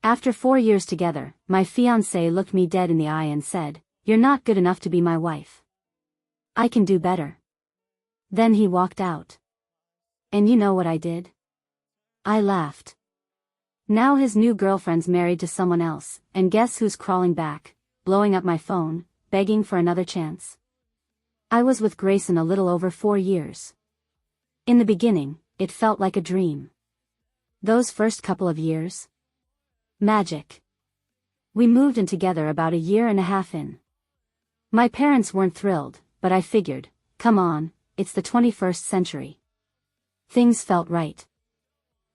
After 4 years together, my fiancé looked me dead in the eye and said, "You're not good enough to be my wife. I can do better." Then he walked out. And you know what I did? I laughed. Now his new girlfriend's married to someone else, and guess who's crawling back, blowing up my phone, begging for another chance? I was with Grayson a little over 4 years. In the beginning, it felt like a dream. Those first couple of years? Magic. We moved in together about a year and a half in. My parents weren't thrilled, but I figured, come on, it's the 21st century. Things felt right.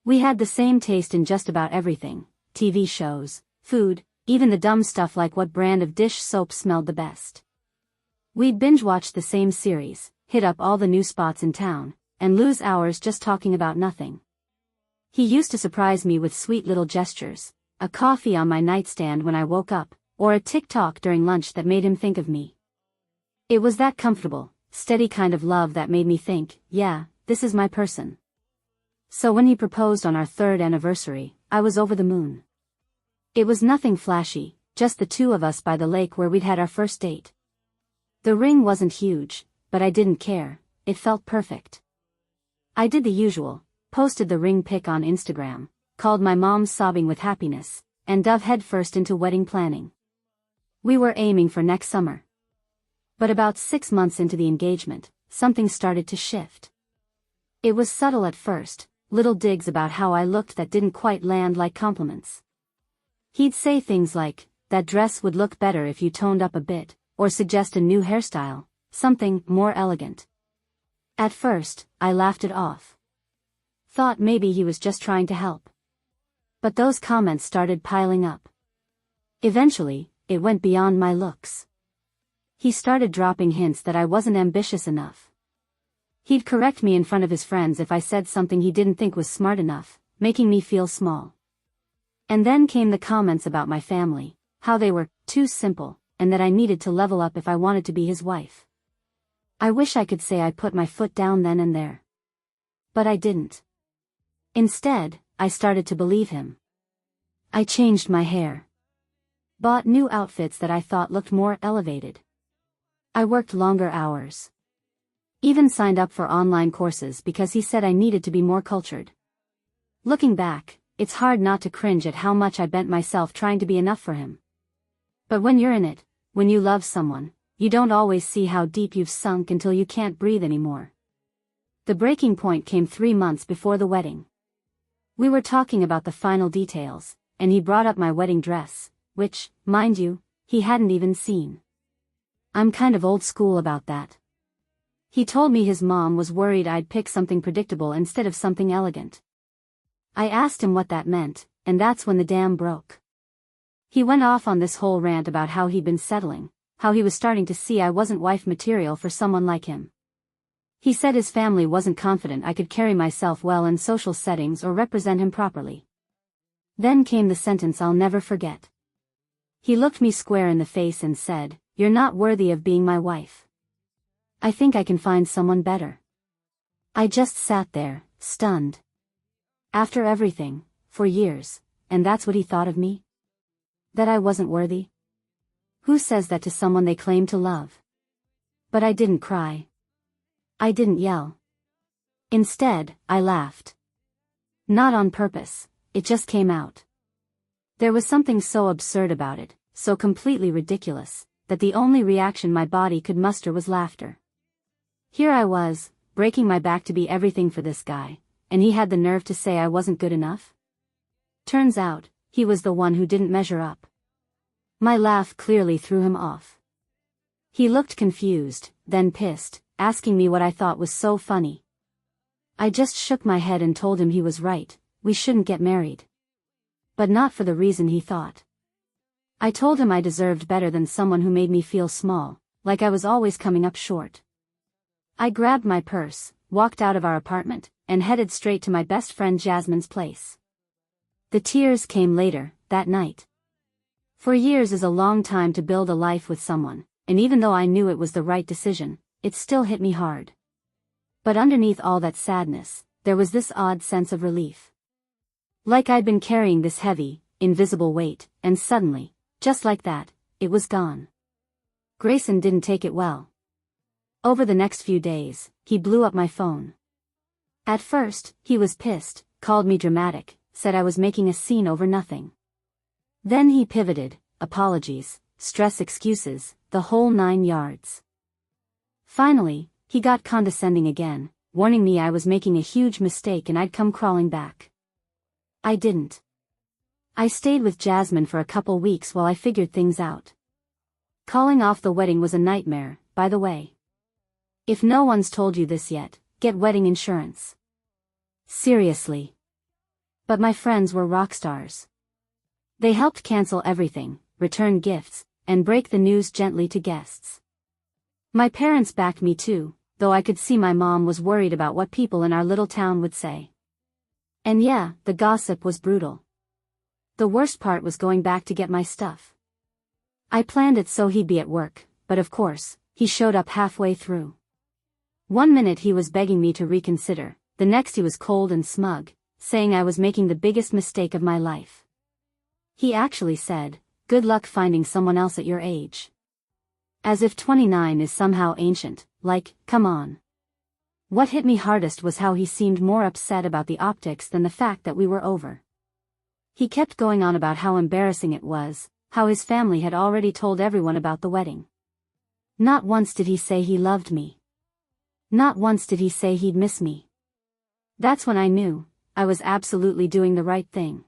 We had the same taste in just about everything: TV shows, food, even the dumb stuff like what brand of dish soap smelled the best. We'd binge-watch the same series, hit up all the new spots in town, and lose hours just talking about nothing. He used to surprise me with sweet little gestures, a coffee on my nightstand when I woke up, or a TikTok during lunch that made him think of me. It was that comfortable, steady kind of love that made me think, yeah, this is my person. So when he proposed on our 3rd anniversary, I was over the moon. It was nothing flashy, just the two of us by the lake where we'd had our first date. The ring wasn't huge, but I didn't care, it felt perfect. I did the usual, posted the ring pic on Instagram, called my mom sobbing with happiness, and dove headfirst into wedding planning. We were aiming for next summer. But about 6 months into the engagement, something started to shift. It was subtle at first, little digs about how I looked that didn't quite land like compliments. He'd say things like, "That dress would look better if you toned up a bit," or suggest a new hairstyle, something more elegant. At first, I laughed it off. Thought maybe he was just trying to help. But those comments started piling up. Eventually, it went beyond my looks. He started dropping hints that I wasn't ambitious enough. He'd correct me in front of his friends if I said something he didn't think was smart enough, making me feel small. And then came the comments about my family, how they were too simple, and that I needed to level up if I wanted to be his wife. I wish I could say I put my foot down then and there. But I didn't. Instead, I started to believe him. I changed my hair. Bought new outfits that I thought looked more elevated. I worked longer hours. Even signed up for online courses because he said I needed to be more cultured. Looking back, it's hard not to cringe at how much I bent myself trying to be enough for him. But when you're in it, when you love someone, you don't always see how deep you've sunk until you can't breathe anymore. The breaking point came 3 months before the wedding. We were talking about the final details, and he brought up my wedding dress, which, mind you, he hadn't even seen. I'm kind of old school about that. He told me his mom was worried I'd pick something predictable instead of something elegant. I asked him what that meant, and that's when the dam broke. He went off on this whole rant about how he'd been settling, how he was starting to see I wasn't wife material for someone like him. He said his family wasn't confident I could carry myself well in social settings or represent him properly. Then came the sentence I'll never forget. He looked me square in the face and said, "You're not worthy of being my wife. I think I can find someone better." I just sat there, stunned. After everything, for years, and that's what he thought of me? That I wasn't worthy? Who says that to someone they claim to love? But I didn't cry. I didn't yell. Instead, I laughed. Not on purpose, it just came out. There was something so absurd about it, so completely ridiculous, that the only reaction my body could muster was laughter. Here I was, breaking my back to be everything for this guy, and he had the nerve to say I wasn't good enough? Turns out, he was the one who didn't measure up. My laugh clearly threw him off. He looked confused, then pissed, asking me what I thought was so funny. I just shook my head and told him he was right, we shouldn't get married. But not for the reason he thought. I told him I deserved better than someone who made me feel small, like I was always coming up short. I grabbed my purse, walked out of our apartment, and headed straight to my best friend Jasmine's place. The tears came later, that night. 4 years is a long time to build a life with someone, and even though I knew it was the right decision, it still hit me hard. But underneath all that sadness, there was this odd sense of relief. Like I'd been carrying this heavy, invisible weight, and suddenly, just like that, it was gone. Grayson didn't take it well. Over the next few days, he blew up my phone. At first, he was pissed, called me dramatic, said I was making a scene over nothing. Then he pivoted, apologies, stress excuses, the whole 9 yards. Finally, he got condescending again, warning me I was making a huge mistake and I'd come crawling back. I didn't. I stayed with Jasmine for a couple weeks while I figured things out. Calling off the wedding was a nightmare, by the way. If no one's told you this yet, get wedding insurance. Seriously. But my friends were rock stars. They helped cancel everything, return gifts, and break the news gently to guests. My parents backed me too, though I could see my mom was worried about what people in our little town would say. And yeah, the gossip was brutal. The worst part was going back to get my stuff. I planned it so he'd be at work, but of course, he showed up halfway through. One minute he was begging me to reconsider, the next he was cold and smug, saying I was making the biggest mistake of my life. He actually said, "Good luck finding someone else at your age." As if 29 is somehow ancient, like, come on. What hit me hardest was how he seemed more upset about the optics than the fact that we were over. He kept going on about how embarrassing it was, how his family had already told everyone about the wedding. Not once did he say he loved me. Not once did he say he'd miss me. That's when I knew, I was absolutely doing the right thing.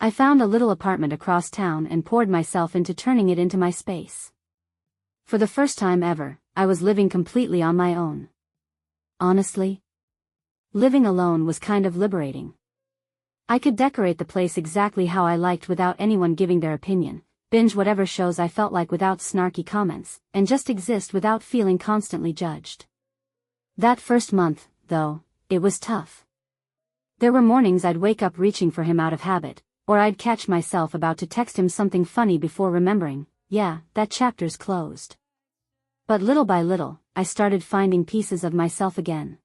I found a little apartment across town and poured myself into turning it into my space. For the first time ever, I was living completely on my own. Honestly, living alone was kind of liberating. I could decorate the place exactly how I liked without anyone giving their opinion, binge whatever shows I felt like without snarky comments, and just exist without feeling constantly judged. That first month, though, it was tough. There were mornings I'd wake up reaching for him out of habit, or I'd catch myself about to text him something funny before remembering, yeah, that chapter's closed. But little by little, I started finding pieces of myself again.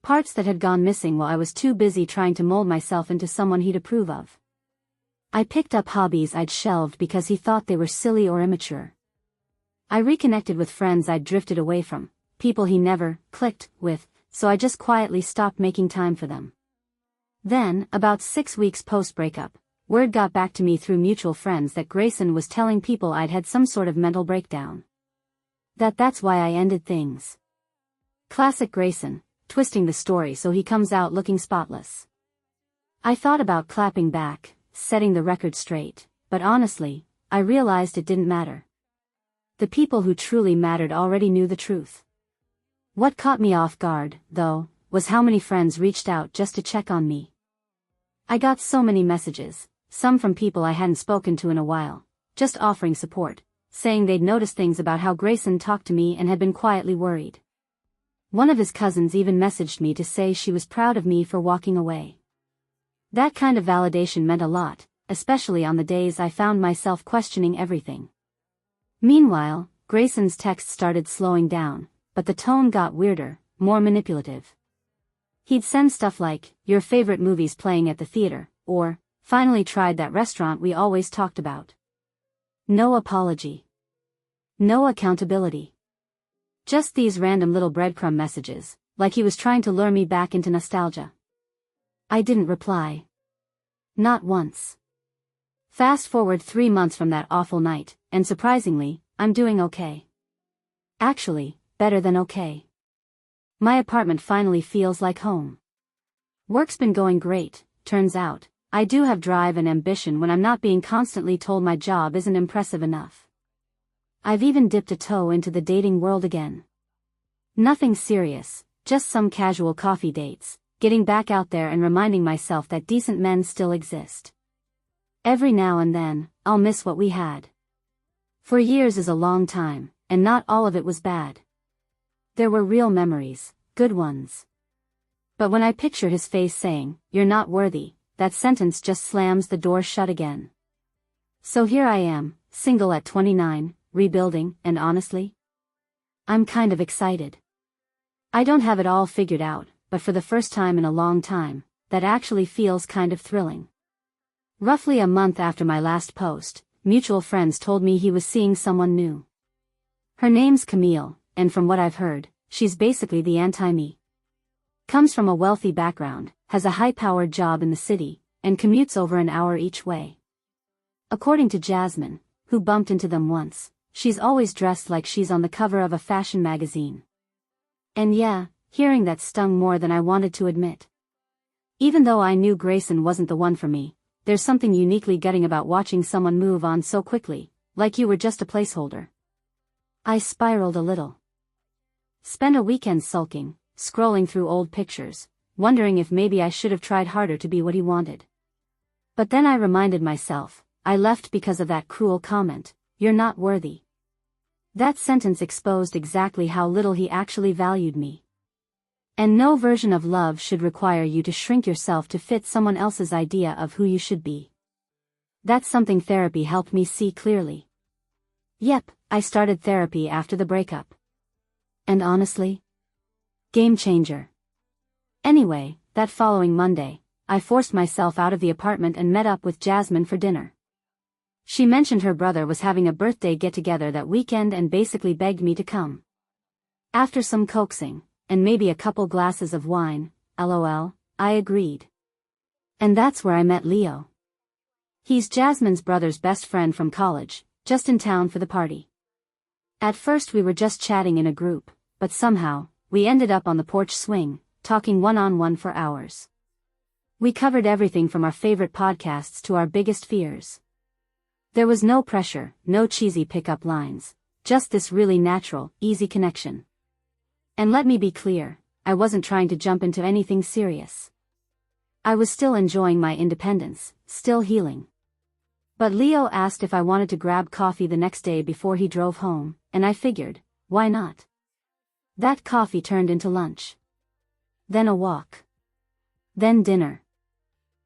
Parts that had gone missing while I was too busy trying to mold myself into someone he'd approve of. I picked up hobbies I'd shelved because he thought they were silly or immature. I reconnected with friends I'd drifted away from, people he never clicked with, so I just quietly stopped making time for them. Then, about 6 weeks post-breakup, word got back to me through mutual friends that Grayson was telling people I'd had some sort of mental breakdown. That's why I ended things. Classic Grayson, twisting the story so he comes out looking spotless. I thought about clapping back, setting the record straight, but honestly, I realized it didn't matter. The people who truly mattered already knew the truth. What caught me off guard, though, was how many friends reached out just to check on me. I got so many messages, some from people I hadn't spoken to in a while, just offering support, saying they'd noticed things about how Grayson talked to me and had been quietly worried. One of his cousins even messaged me to say she was proud of me for walking away. That kind of validation meant a lot, especially on the days I found myself questioning everything. Meanwhile, Grayson's texts started slowing down, but the tone got weirder, more manipulative. He'd send stuff like, "Your favorite movie's playing at the theater," or, "Finally tried that restaurant we always talked about." No apology. No accountability. Just these random little breadcrumb messages, like he was trying to lure me back into nostalgia. I didn't reply. Not once. Fast forward 3 months from that awful night, and surprisingly, I'm doing okay. Actually, better than okay. My apartment finally feels like home. Work's been going great, turns out. I do have drive and ambition when I'm not being constantly told my job isn't impressive enough. I've even dipped a toe into the dating world again. Nothing serious, just some casual coffee dates, getting back out there and reminding myself that decent men still exist. Every now and then, I'll miss what we had. 4 years is a long time, and not all of it was bad. There were real memories, good ones. But when I picture his face saying, "You're not worthy," that sentence just slams the door shut again. So here I am, single at 29, rebuilding, and honestly, I'm kind of excited. I don't have it all figured out, but for the first time in a long time, that actually feels kind of thrilling. Roughly a month after my last post, mutual friends told me he was seeing someone new. Her name's Camille, and from what I've heard, she's basically the anti-me. Comes from a wealthy background, has a high-powered job in the city, and commutes over an hour each way. According to Jasmine, who bumped into them once, she's always dressed like she's on the cover of a fashion magazine. And yeah, hearing that stung more than I wanted to admit. Even though I knew Grayson wasn't the one for me, there's something uniquely gutting about watching someone move on so quickly, like you were just a placeholder. I spiraled a little. Spent a weekend sulking, scrolling through old pictures, wondering if maybe I should have tried harder to be what he wanted. But then I reminded myself, I left because of that cruel comment, "You're not worthy." That sentence exposed exactly how little he actually valued me. And no version of love should require you to shrink yourself to fit someone else's idea of who you should be. That's something therapy helped me see clearly. Yep, I started therapy after the breakup. And honestly, game changer. Anyway, that following Monday, I forced myself out of the apartment and met up with Jasmine for dinner. She mentioned her brother was having a birthday get-together that weekend and basically begged me to come. After some coaxing, and maybe a couple glasses of wine, LOL, I agreed. And that's where I met Leo. He's Jasmine's brother's best friend from college, just in town for the party. At first we were just chatting in a group, but somehow, we ended up on the porch swing, talking one-on-one for hours. We covered everything from our favorite podcasts to our biggest fears. There was no pressure, no cheesy pickup lines, just this really natural, easy connection. And let me be clear, I wasn't trying to jump into anything serious. I was still enjoying my independence, still healing. But Leo asked if I wanted to grab coffee the next day before he drove home, and I figured, why not? That coffee turned into lunch. Then a walk. Then dinner.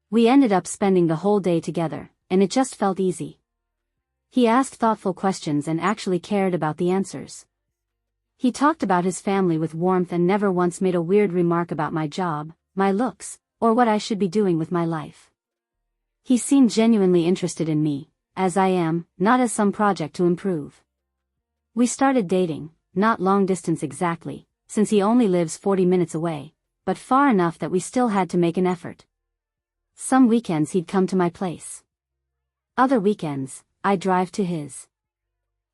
We ended up spending the whole day together, and it just felt easy. He asked thoughtful questions and actually cared about the answers. He talked about his family with warmth and never once made a weird remark about my job, my looks, or what I should be doing with my life. He seemed genuinely interested in me, as I am, not as some project to improve. We started dating, not long distance exactly, since he only lives 40 minutes away, but far enough that we still had to make an effort. Some weekends he'd come to my place. Other weekends, I'd drive to his.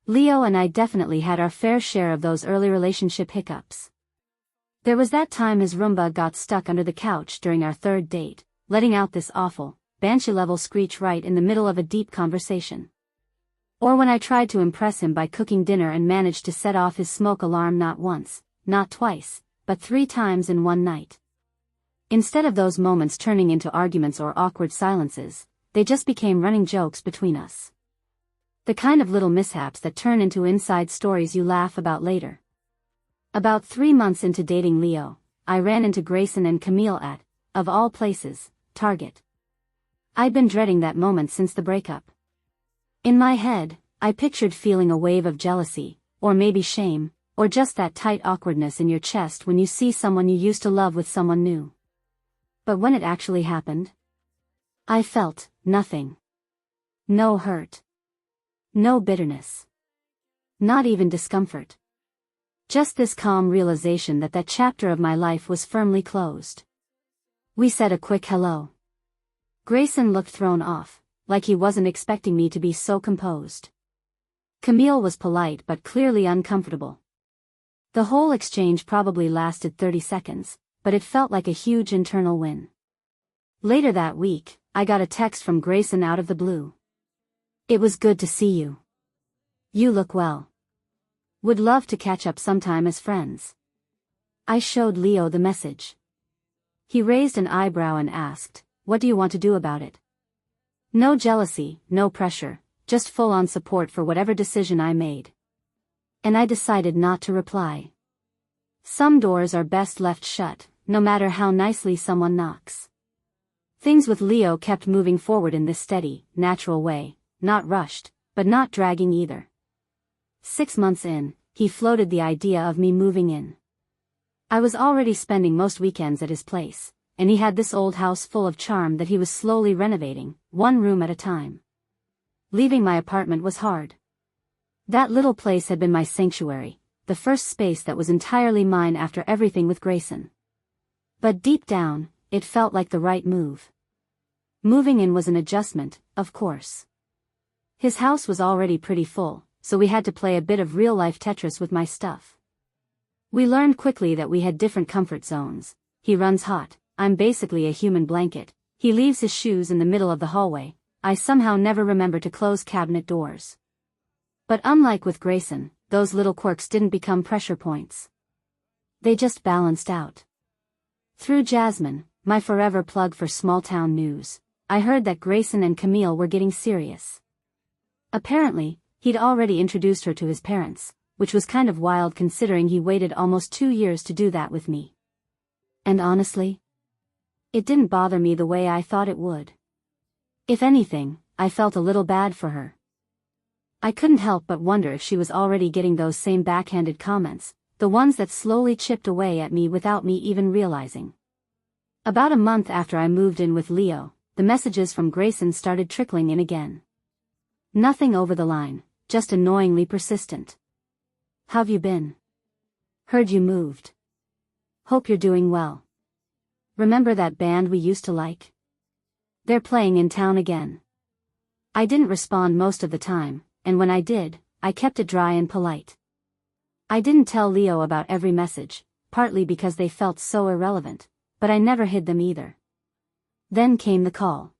Leo and I definitely had our fair share of those early relationship hiccups. There was that time his Roomba got stuck under the couch during our third date, letting out this awful, banshee-level screech right in the middle of a deep conversation. Or when I tried to impress him by cooking dinner and managed to set off his smoke alarm not once, not twice, but 3 times in one night. Instead of those moments turning into arguments or awkward silences, they just became running jokes between us. The kind of little mishaps that turn into inside stories you laugh about later. About 3 months into dating Leo, I ran into Grayson and Camille at, of all places, Target. I'd been dreading that moment since the breakup. In my head, I pictured feeling a wave of jealousy, or maybe shame, or just that tight awkwardness in your chest when you see someone you used to love with someone new. But when it actually happened, I felt nothing. No hurt. No bitterness. Not even discomfort. Just this calm realization that that chapter of my life was firmly closed. We said a quick hello. Grayson looked thrown off, like he wasn't expecting me to be so composed. Camille was polite but clearly uncomfortable. The whole exchange probably lasted 30 seconds, but it felt like a huge internal win. Later that week, I got a text from Grayson out of the blue. "It was good to see you. You look well. Would love to catch up sometime as friends." I showed Leo the message. He raised an eyebrow and asked, "What do you want to do about it?" No jealousy, no pressure, just full-on support for whatever decision I made. And I decided not to reply. Some doors are best left shut, no matter how nicely someone knocks. Things with Leo kept moving forward in this steady, natural way, not rushed, but not dragging either. 6 months in, he floated the idea of me moving in. I was already spending most weekends at his place, and he had this old house full of charm that he was slowly renovating, one room at a time. Leaving my apartment was hard. That little place had been my sanctuary, the first space that was entirely mine after everything with Grayson. But deep down, it felt like the right move. Moving in was an adjustment, of course. His house was already pretty full, so we had to play a bit of real-life Tetris with my stuff. We learned quickly that we had different comfort zones. He runs hot, I'm basically a human blanket. He leaves his shoes in the middle of the hallway. I somehow never remember to close cabinet doors. But unlike with Grayson, those little quirks didn't become pressure points. They just balanced out. Through Jasmine, my forever plug for small-town news, I heard that Grayson and Camille were getting serious. Apparently, he'd already introduced her to his parents, which was kind of wild considering he waited almost 2 years to do that with me. And honestly, it didn't bother me the way I thought it would. If anything, I felt a little bad for her. I couldn't help but wonder if she was already getting those same backhanded comments, the ones that slowly chipped away at me without me even realizing. About a month after I moved in with Leo, the messages from Grayson started trickling in again. Nothing over the line, just annoyingly persistent. How've you been? Heard you moved. Hope you're doing well. Remember that band we used to like? They're playing in town again. I didn't respond most of the time, and when I did, I kept it dry and polite. I didn't tell Leo about every message, partly because they felt so irrelevant, but I never hid them either. Then came the call.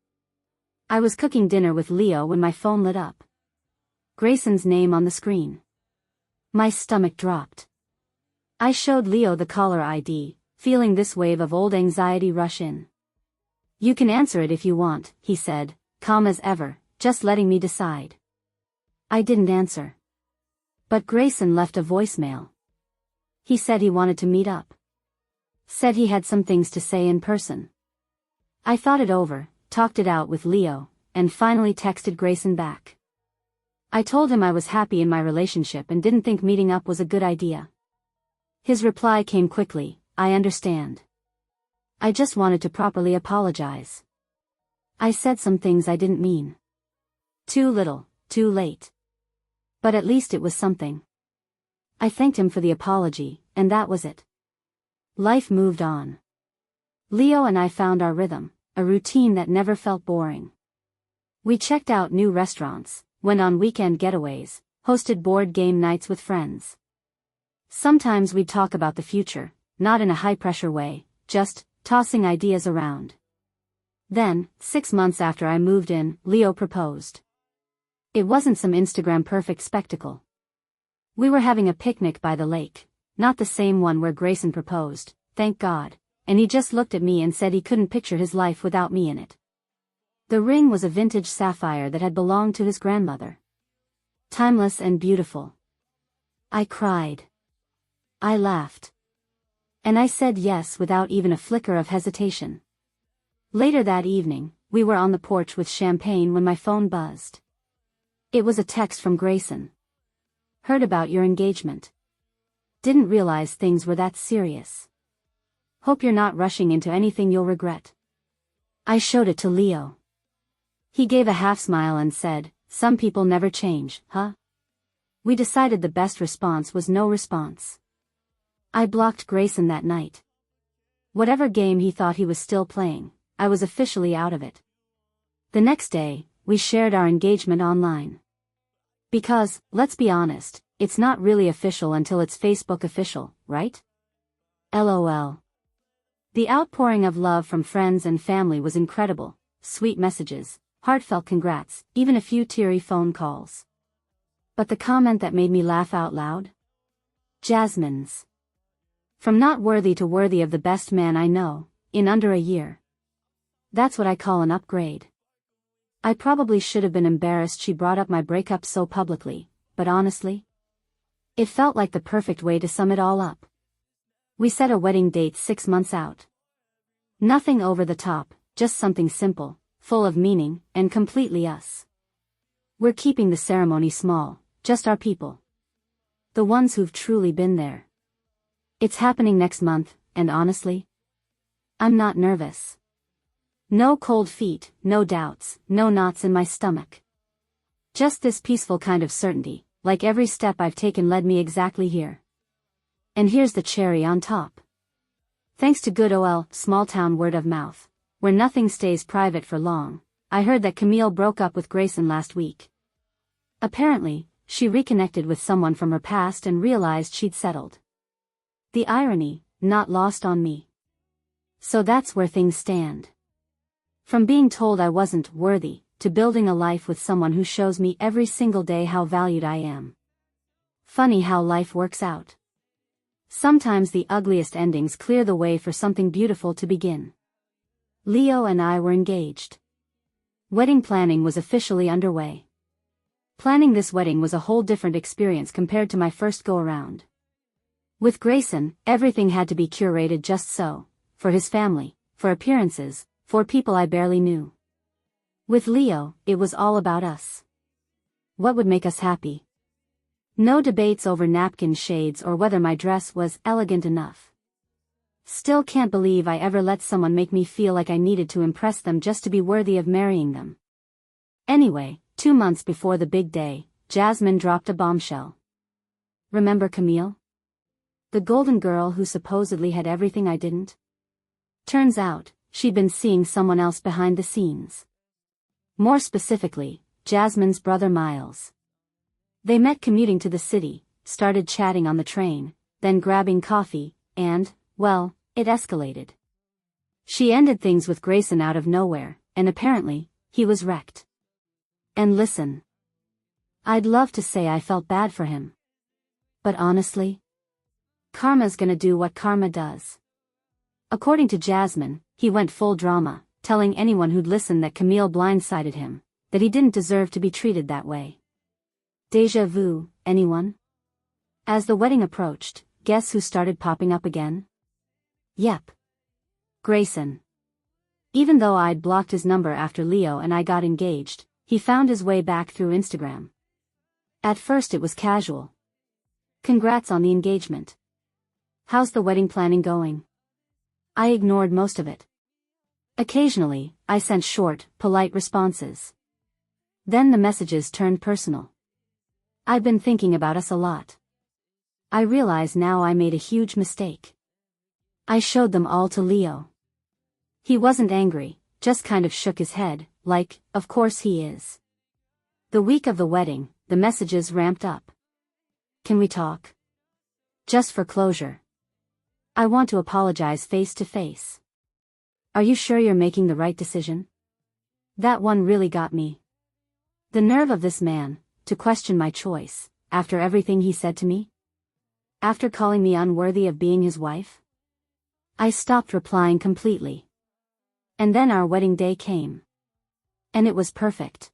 I was cooking dinner with Leo when my phone lit up. Grayson's name on the screen. My stomach dropped. I showed Leo the caller ID, feeling this wave of old anxiety rush in. You can answer it if you want, he said, calm as ever, just letting me decide. I didn't answer. But Grayson left a voicemail. He said he wanted to meet up. Said he had some things to say in person. I thought it over, talked it out with Leo, and finally texted Grayson back. I told him I was happy in my relationship and didn't think meeting up was a good idea. His reply came quickly, I understand. I just wanted to properly apologize. I said some things I didn't mean. Too little, too late. But at least it was something. I thanked him for the apology, and that was it. Life moved on. Leo and I found our rhythm, a routine that never felt boring. We checked out new restaurants, went on weekend getaways, hosted board game nights with friends. Sometimes we'd talk about the future, not in a high-pressure way, just tossing ideas around. Then, 6 months after I moved in, Leo proposed. It wasn't some Instagram-perfect spectacle. We were having a picnic by the lake, not the same one where Grayson proposed, thank God, and he just looked at me and said he couldn't picture his life without me in it. The ring was a vintage sapphire that had belonged to his grandmother. Timeless and beautiful. I cried. I laughed. And I said yes without even a flicker of hesitation. Later that evening, we were on the porch with champagne when my phone buzzed. It was a text from Grayson. Heard about your engagement. Didn't realize things were that serious. Hope you're not rushing into anything you'll regret. I showed it to Leo. He gave a half smile and said, some people never change, huh? We decided the best response was no response. I blocked Grayson that night. Whatever game he thought he was still playing, I was officially out of it. The next day, we shared our engagement online. Because, let's be honest, it's not really official until it's Facebook official, right? LOL. The outpouring of love from friends and family was incredible, sweet messages, heartfelt congrats, even a few teary phone calls. But the comment that made me laugh out loud? Jasmine's. From not worthy to worthy of the best man I know, in under a year. That's what I call an upgrade. I probably should have been embarrassed she brought up my breakup so publicly, but honestly, it felt like the perfect way to sum it all up. We set a wedding date 6 months out. Nothing over the top, just something simple, full of meaning, and completely us. We're keeping the ceremony small, just our people. The ones who've truly been there. It's happening next month, and honestly, I'm not nervous. No cold feet, no doubts, no knots in my stomach. Just this peaceful kind of certainty, like every step I've taken led me exactly here. And here's the cherry on top. Thanks to good small-town word of mouth, where nothing stays private for long, I heard that Camille broke up with Grayson last week. Apparently, she reconnected with someone from her past and realized she'd settled. The irony, not lost on me. So that's where things stand. From being told I wasn't worthy, to building a life with someone who shows me every single day how valued I am. Funny how life works out. Sometimes the ugliest endings clear the way for something beautiful to begin. Leo and I were engaged. Wedding planning was officially underway. Planning this wedding was a whole different experience compared to my first go-around. With Grayson, everything had to be curated just so, for his family, for appearances, for people I barely knew. With Leo, it was all about us. What would make us happy? No debates over napkin shades or whether my dress was elegant enough. Still can't believe I ever let someone make me feel like I needed to impress them just to be worthy of marrying them. Anyway, 2 months before the big day, Jasmine dropped a bombshell. Remember Camille? The golden girl who supposedly had everything I didn't? Turns out, she'd been seeing someone else behind the scenes. More specifically, Jasmine's brother Miles. They met commuting to the city, started chatting on the train, then grabbing coffee, and, well, it escalated. She ended things with Grayson out of nowhere, and apparently, he was wrecked. And listen. I'd love to say I felt bad for him. But honestly, karma's gonna do what karma does. According to Jasmine, he went full drama, telling anyone who'd listen that Camille blindsided him, that he didn't deserve to be treated that way. Deja vu, anyone? As the wedding approached, guess who started popping up again? Yep. Grayson. Even though I'd blocked his number after Leo and I got engaged, he found his way back through Instagram. At first it was casual. Congrats on the engagement. How's the wedding planning going? I ignored most of it. Occasionally, I sent short, polite responses. Then the messages turned personal. I've been thinking about us a lot. I realize now I made a huge mistake. I showed them all to Leo. He wasn't angry, just kind of shook his head, like, of course he is. The week of the wedding, the messages ramped up. Can we talk? Just for closure. I want to apologize face to face. Are you sure you're making the right decision? That one really got me. The nerve of this man, to question my choice, after everything he said to me? After calling me unworthy of being his wife? I stopped replying completely. And then our wedding day came. And it was perfect.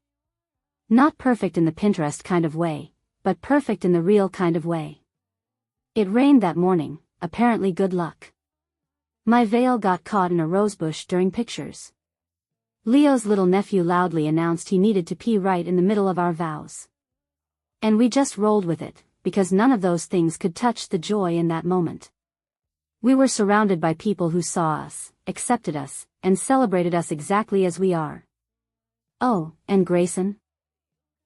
Not perfect in the Pinterest kind of way, but perfect in the real kind of way. It rained that morning, apparently good luck. My veil got caught in a rosebush during pictures. Leo's little nephew loudly announced he needed to pee right in the middle of our vows. And we just rolled with it, because none of those things could touch the joy in that moment. We were surrounded by people who saw us, accepted us, and celebrated us exactly as we are. Oh, and Grayson?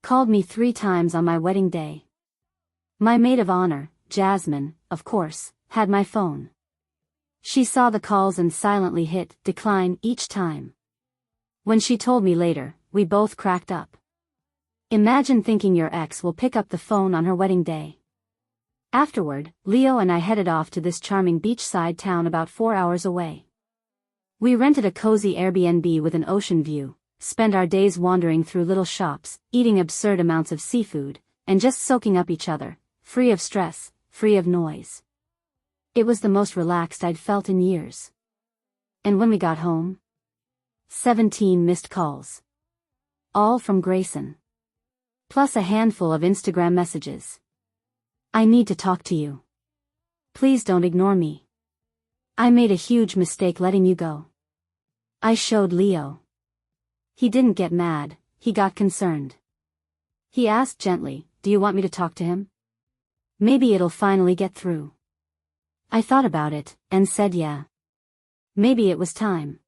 Called me 3 times on my wedding day. My maid of honor, Jasmine, of course, had my phone. She saw the calls and silently hit decline each time. When she told me later, we both cracked up. Imagine thinking your ex will pick up the phone on her wedding day. Afterward, Leo and I headed off to this charming beachside town about 4 hours away. We rented a cozy Airbnb with an ocean view, spent our days wandering through little shops, eating absurd amounts of seafood, and just soaking up each other, free of stress, free of noise. It was the most relaxed I'd felt in years. And when we got home? 17 missed calls. All from Grayson. Plus a handful of Instagram messages. I need to talk to you. Please don't ignore me. I made a huge mistake letting you go. I showed Leo. He didn't get mad, he got concerned. He asked gently, do you want me to talk to him? Maybe it'll finally get through. I thought about it, and said yeah. Maybe it was time.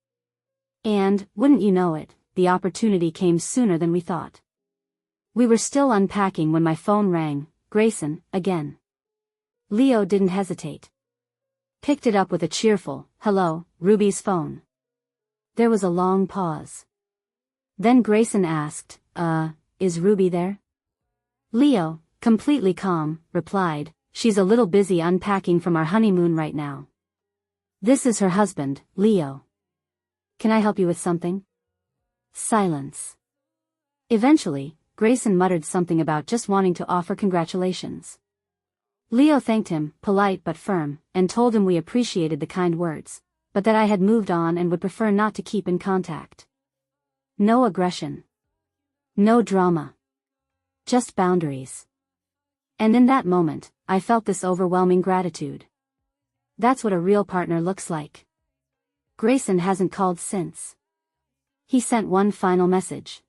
And, wouldn't you know it, the opportunity came sooner than we thought. We were still unpacking when my phone rang. Grayson, again. Leo didn't hesitate. Picked it up with a cheerful, "Hello, Ruby's phone." There was a long pause. Then Grayson asked, is Ruby there?" Leo, completely calm, replied, "She's a little busy unpacking from our honeymoon right now." "This is her husband, Leo. Can I help you with something?" Silence. Eventually, Grayson muttered something about just wanting to offer congratulations. Leo thanked him, polite but firm, and told him we appreciated the kind words, but that I had moved on and would prefer not to keep in contact. No aggression. No drama. Just boundaries. And in that moment, I felt this overwhelming gratitude. That's what a real partner looks like. Grayson hasn't called since. He sent one final message.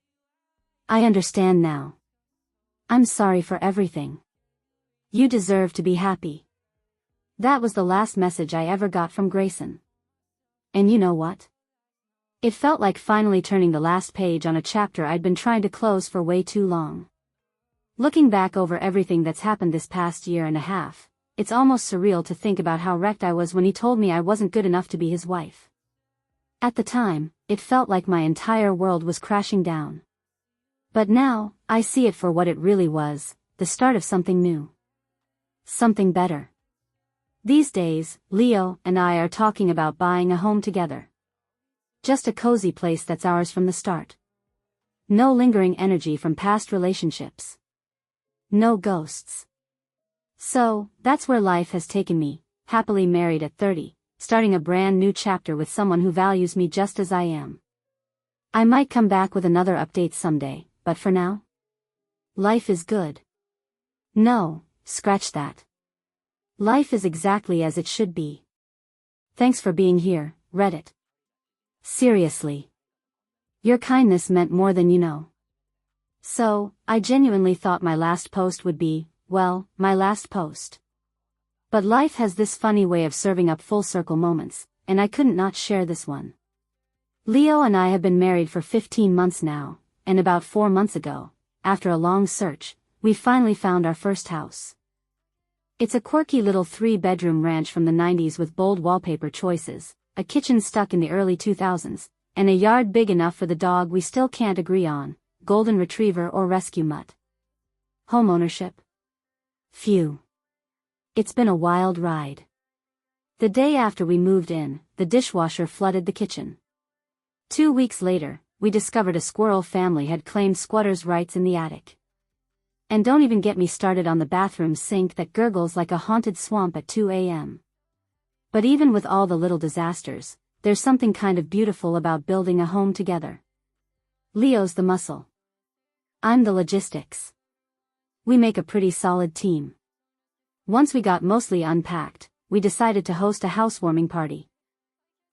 "I understand now. I'm sorry for everything. You deserve to be happy." That was the last message I ever got from Grayson. And you know what? It felt like finally turning the last page on a chapter I'd been trying to close for way too long. Looking back over everything that's happened this past year and a half, it's almost surreal to think about how wrecked I was when he told me I wasn't good enough to be his wife. At the time, it felt like my entire world was crashing down. But now, I see it for what it really was, the start of something new. Something better. These days, Leo and I are talking about buying a home together. Just a cozy place that's ours from the start. No lingering energy from past relationships. No ghosts. So, that's where life has taken me, happily married at 30, starting a brand new chapter with someone who values me just as I am. I might come back with another update someday, but for now, life is good. No, scratch that. Life is exactly as it should be. Thanks for being here, Reddit. Seriously. Your kindness meant more than you know. So, I genuinely thought my last post would be, well, my last post. But life has this funny way of serving up full circle moments, and I couldn't not share this one. Leo and I have been married for 15 months now, and about 4 months ago, after a long search, we finally found our first house. It's a quirky little 3-bedroom ranch from the 90s with bold wallpaper choices, a kitchen stuck in the early 2000s, and a yard big enough for the dog we still can't agree on, golden retriever or rescue mutt. Homeownership? Phew. It's been a wild ride. The day after we moved in, the dishwasher flooded the kitchen. 2 weeks later, we discovered a squirrel family had claimed squatters' rights in the attic. And don't even get me started on the bathroom sink that gurgles like a haunted swamp at 2 a.m. But even with all the little disasters, there's something kind of beautiful about building a home together. Leo's the muscle. I'm the logistics. We make a pretty solid team. Once we got mostly unpacked, we decided to host a housewarming party.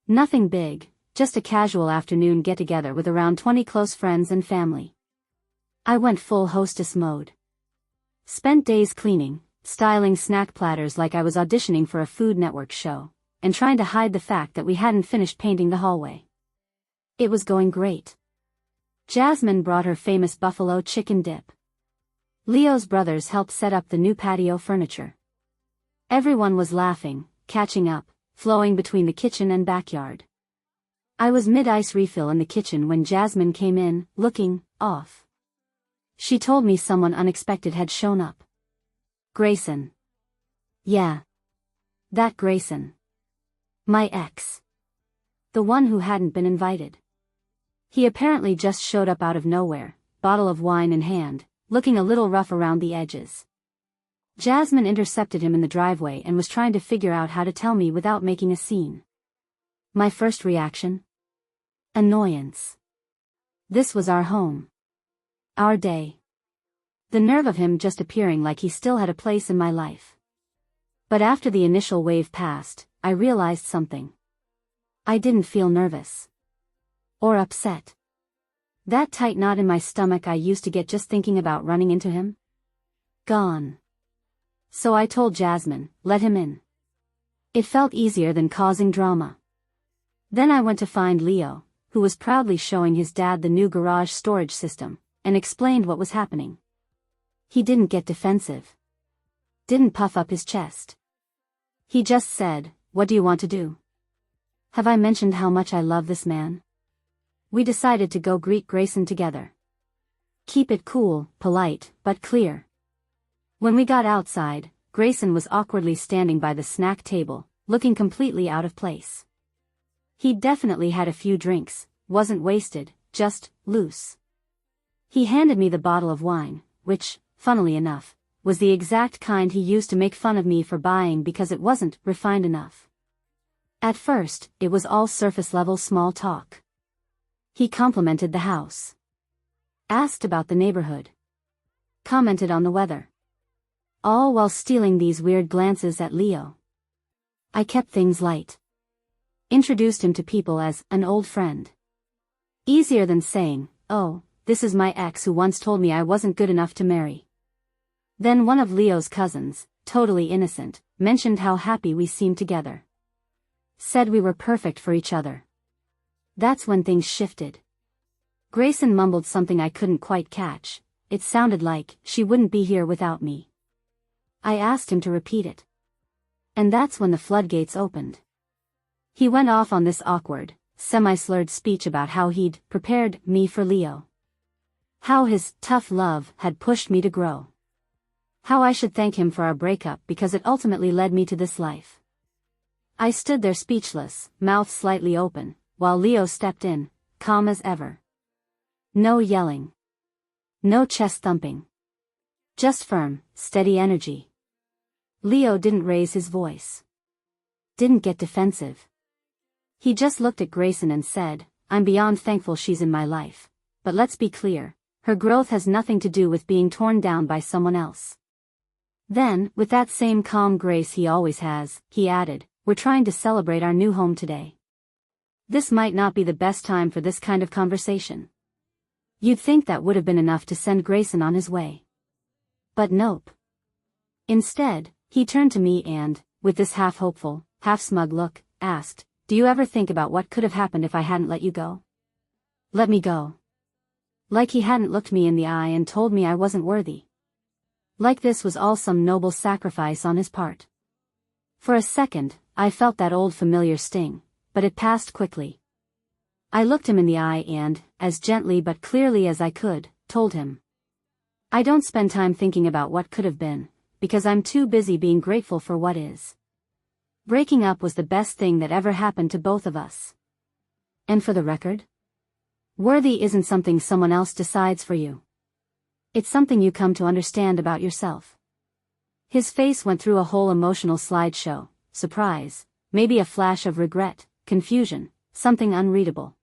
Nothing big, just a casual afternoon get-together with around 20 close friends and family. I went full hostess mode. Spent days cleaning, styling snack platters like I was auditioning for a Food Network show, and trying to hide the fact that we hadn't finished painting the hallway. It was going great. Jasmine brought her famous buffalo chicken dip. Leo's brothers helped set up the new patio furniture. Everyone was laughing, catching up, flowing between the kitchen and backyard. I was mid-ice refill in the kitchen when Jasmine came in, looking off. She told me someone unexpected had shown up. Grayson. Yeah. That Grayson. My ex. The one who hadn't been invited. He apparently just showed up out of nowhere, bottle of wine in hand, looking a little rough around the edges. Jasmine intercepted him in the driveway and was trying to figure out how to tell me without making a scene. My first reaction? Annoyance. This was our home. Our day. The nerve of him just appearing like he still had a place in my life. But after the initial wave passed, I realized something. I didn't feel nervous. Or upset. That tight knot in my stomach I used to get just thinking about running into him? Gone. So I told Jasmine, let him in. It felt easier than causing drama. Then I went to find Leo, who was proudly showing his dad the new garage storage system, and explained what was happening. He didn't get defensive. Didn't puff up his chest. He just said, "What do you want to do?" Have I mentioned how much I love this man? We decided to go greet Grayson together. Keep it cool, polite, but clear. When we got outside, Grayson was awkwardly standing by the snack table, looking completely out of place. He'd definitely had a few drinks, wasn't wasted, just loose. He handed me the bottle of wine, which, funnily enough, was the exact kind he used to make fun of me for buying because it wasn't refined enough. At first, it was all surface-level small talk. He complimented the house. Asked about the neighborhood. Commented on the weather. All while stealing these weird glances at Leo. I kept things light. Introduced him to people as an old friend. Easier than saying, "Oh, this is my ex who once told me I wasn't good enough to marry." Then one of Leo's cousins, totally innocent, mentioned how happy we seemed together. Said we were perfect for each other. That's when things shifted. Grayson mumbled something I couldn't quite catch. It sounded like, "She wouldn't be here without me." I asked him to repeat it. And that's when the floodgates opened. He went off on this awkward, semi-slurred speech about how he'd prepared me for Leo. How his tough love had pushed me to grow. How I should thank him for our breakup because it ultimately led me to this life. I stood there speechless, mouth slightly open, while Leo stepped in, calm as ever. No yelling. No chest thumping. Just firm, steady energy. Leo didn't raise his voice. Didn't get defensive. He just looked at Grayson and said, "I'm beyond thankful she's in my life. But let's be clear, her growth has nothing to do with being torn down by someone else." Then, with that same calm grace he always has, he added, "We're trying to celebrate our new home today. This might not be the best time for this kind of conversation." You'd think that would have been enough to send Grayson on his way. But nope. Instead, he turned to me and, with this half-hopeful, half-smug look, asked, "Do you ever think about what could have happened if I hadn't let you go? Let me go." Like he hadn't looked me in the eye and told me I wasn't worthy. Like this was all some noble sacrifice on his part. For a second, I felt that old familiar sting, but it passed quickly. I looked him in the eye and, as gently but clearly as I could, told him. I don't spend time thinking about what could have been, because I'm too busy being grateful for what is. Breaking up was the best thing that ever happened to both of us. And for the record, worthy isn't something someone else decides for you. It's something you come to understand about yourself. His face went through a whole emotional slideshow, surprise, maybe a flash of regret, confusion, something unreadable.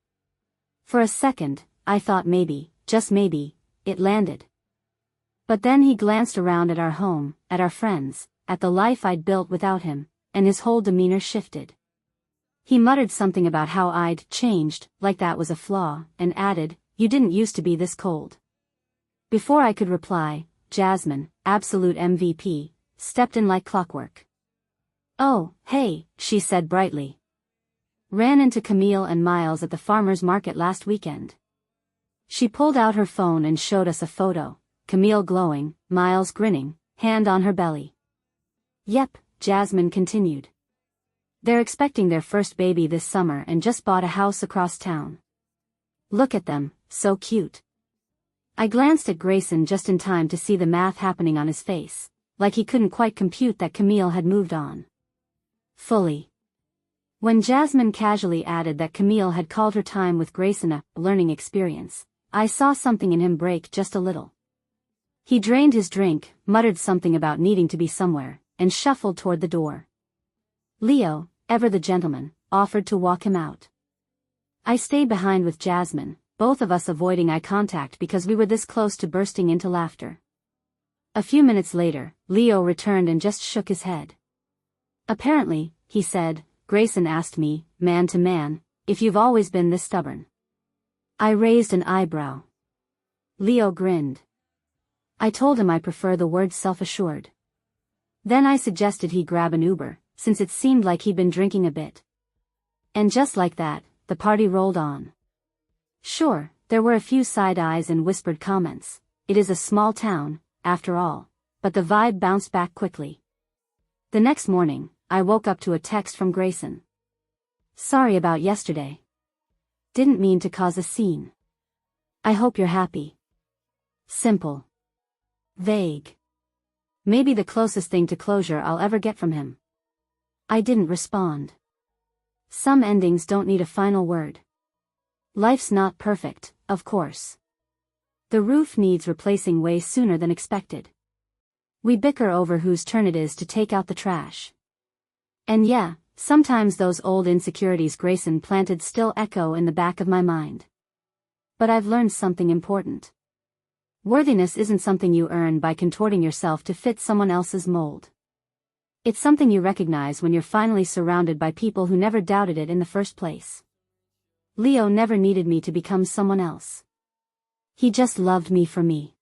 For a second, I thought maybe, just maybe, it landed. But then he glanced around at our home, at our friends, at the life I'd built without him, and his whole demeanor shifted. He muttered something about how I'd changed, like that was a flaw, and added, "You didn't used to be this cold." Before I could reply, Jasmine, absolute MVP, stepped in like clockwork. "Oh, hey," she said brightly. "Ran into Camille and Miles at the farmer's market last weekend." She pulled out her phone and showed us a photo, Camille glowing, Miles grinning, hand on her belly. "Yep," Jasmine continued. "They're expecting their first baby this summer and just bought a house across town. Look at them, so cute." I glanced at Grayson just in time to see the math happening on his face, like he couldn't quite compute that Camille had moved on. Fully. When Jasmine casually added that Camille had called her time with Grayson a learning experience, I saw something in him break just a little. He drained his drink, muttered something about needing to be somewhere, and shuffled toward the door. Leo, ever the gentleman, offered to walk him out. I stayed behind with Jasmine, both of us avoiding eye contact because we were this close to bursting into laughter. A few minutes later, Leo returned and just shook his head. "Apparently," he said, "Grayson asked me, man to man, if you've always been this stubborn." I raised an eyebrow. Leo grinned. I told him I prefer the word self-assured. Then I suggested he grab an Uber, since it seemed like he'd been drinking a bit. And just like that, the party rolled on. Sure, there were a few side eyes and whispered comments. It is a small town, after all, but the vibe bounced back quickly. The next morning, I woke up to a text from Grayson. Sorry about yesterday. Didn't mean to cause a scene. I hope you're happy. Simple. Vague. Maybe the closest thing to closure I'll ever get from him. I didn't respond. Some endings don't need a final word. Life's not perfect, of course. The roof needs replacing way sooner than expected. We bicker over whose turn it is to take out the trash. And yeah, sometimes those old insecurities Grayson planted still echo in the back of my mind. But I've learned something important. Worthiness isn't something you earn by contorting yourself to fit someone else's mold. It's something you recognize when you're finally surrounded by people who never doubted it in the first place. Leo never needed me to become someone else. He just loved me for me.